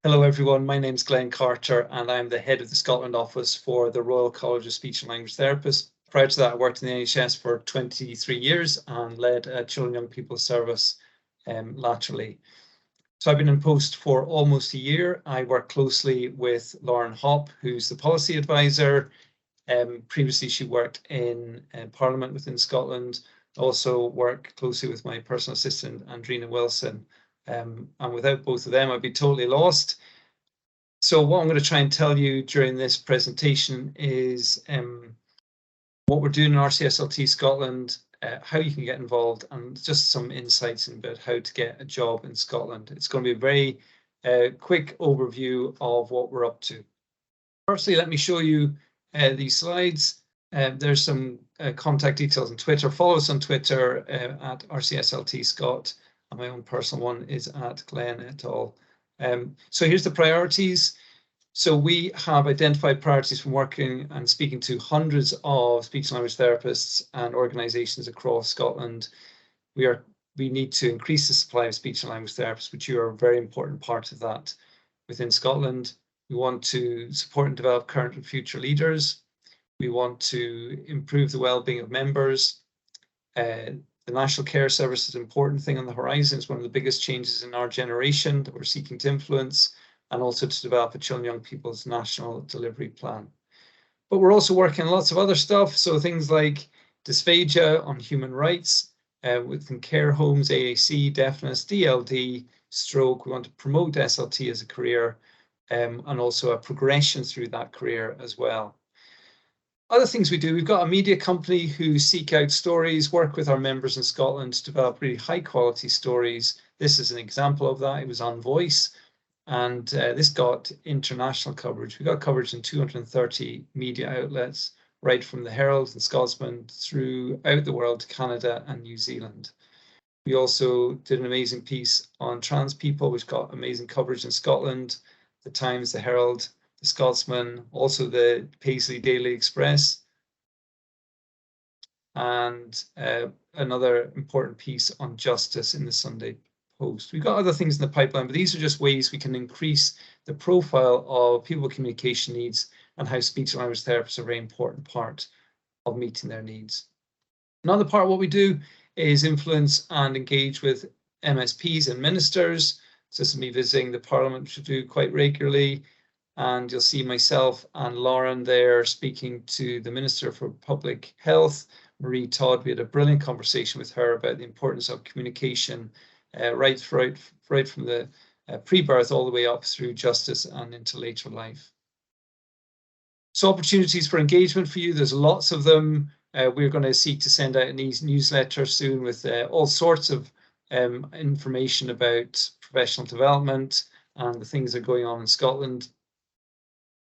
Hello everyone, my name is Glenn Carter and I'm the head of the Scotland office for the Royal College of Speech and Language Therapists. Prior to that, I worked in the NHS for 23 years and led a children and young people service laterally. So I've been in post for almost a year. I work closely with Lauren Hopp, who's the policy advisor. Previously, she worked in Parliament within Scotland. Also work closely with my personal assistant, Andrina Wilson. And without both of them, I'd be totally lost. So what I'm going to try and tell you during this presentation is what we're doing in RCSLT Scotland, how you can get involved, and just some insights about how to get a job in Scotland. It's going to be a very quick overview of what we're up to. Firstly, let me show you these slides. There's some contact details on Twitter. Follow us on Twitter at RCSLT Scot. And my own personal one is at Glenn et al. So here's the priorities. So we have identified priorities from working and speaking to hundreds of speech and language therapists and organisations across Scotland. We need to increase the supply of speech and language therapists, which you are a very important part of that within Scotland. We want to support and develop current and future leaders. We want to improve the well-being of members. The National Care Service is an important thing on the horizon. It's one of the biggest changes in our generation that we're seeking to influence, and also to develop a children and young people's national delivery plan. But we're also working on lots of other stuff. So things like dysphagia, on human rights, within care homes, AAC, deafness, DLD, stroke. We want to promote SLT as a career and also a progression through that career as well. Other things we do, we've got a media company who seek out stories, work with our members in Scotland to develop really high quality stories. This is an example of that. It was on Voice, and this got international coverage. We got coverage in 230 media outlets, right from the Herald and Scotsman throughout the world to Canada and New Zealand. We also did an amazing piece on trans people, which got amazing coverage in Scotland, the Times, the Herald, the Scotsman, also the Paisley Daily Express, and another important piece on justice in the Sunday Post. We've got other things in the pipeline, but these are just ways we can increase the profile of people with communication needs and how speech and language therapists are a very important part of meeting their needs. Another part of what we do is influence and engage with MSPs and ministers. So this is me visiting the Parliament, which we do quite regularly. And you'll see myself and Lauren there speaking to the Minister for Public Health, Marie Todd. We had a brilliant conversation with her about the importance of communication right from the pre-birth all the way up through justice and into later life. So opportunities for engagement for you, there's lots of them. We're going to seek to send out a newsletter soon with all sorts of information about professional development and the things that are going on in Scotland.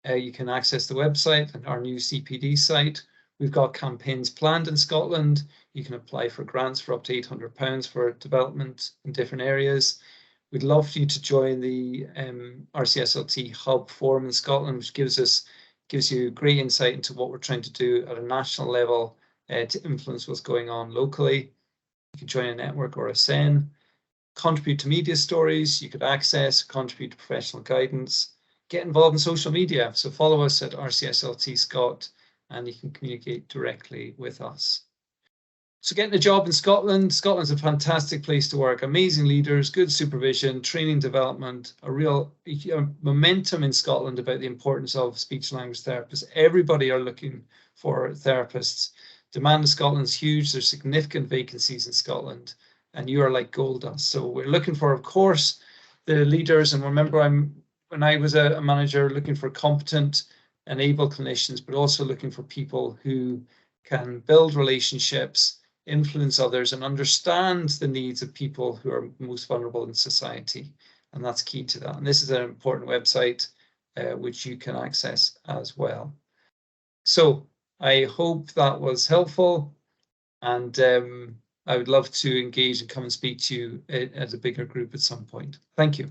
You can access the website and our new CPD site. We've got campaigns planned in Scotland. You can apply for grants for up to £800 for development in different areas. We'd love for you to join the RCSLT Hub Forum in Scotland, which gives you great insight into what we're trying to do at a national level to influence what's going on locally. You can join a network or a SEN. Contribute to media stories. You could access, contribute to professional guidance. Get involved in social media. So follow us at RCSLT Scot and you can communicate directly with us. So getting a job in Scotland. Scotland's a fantastic place to work. Amazing leaders, good supervision, training development, a real momentum in Scotland about the importance of speech and language therapists. Everybody are looking for therapists. Demand in Scotland is huge. There's significant vacancies in Scotland and you are like gold dust. So we're looking for, of course, the leaders. And remember, when I was a manager, looking for competent and able clinicians, but also looking for people who can build relationships, influence others, and understand the needs of people who are most vulnerable in society. And that's key to that. And this is an important website which you can access as well. So I hope that was helpful. And I would love to engage and come and speak to you as a bigger group at some point. Thank you.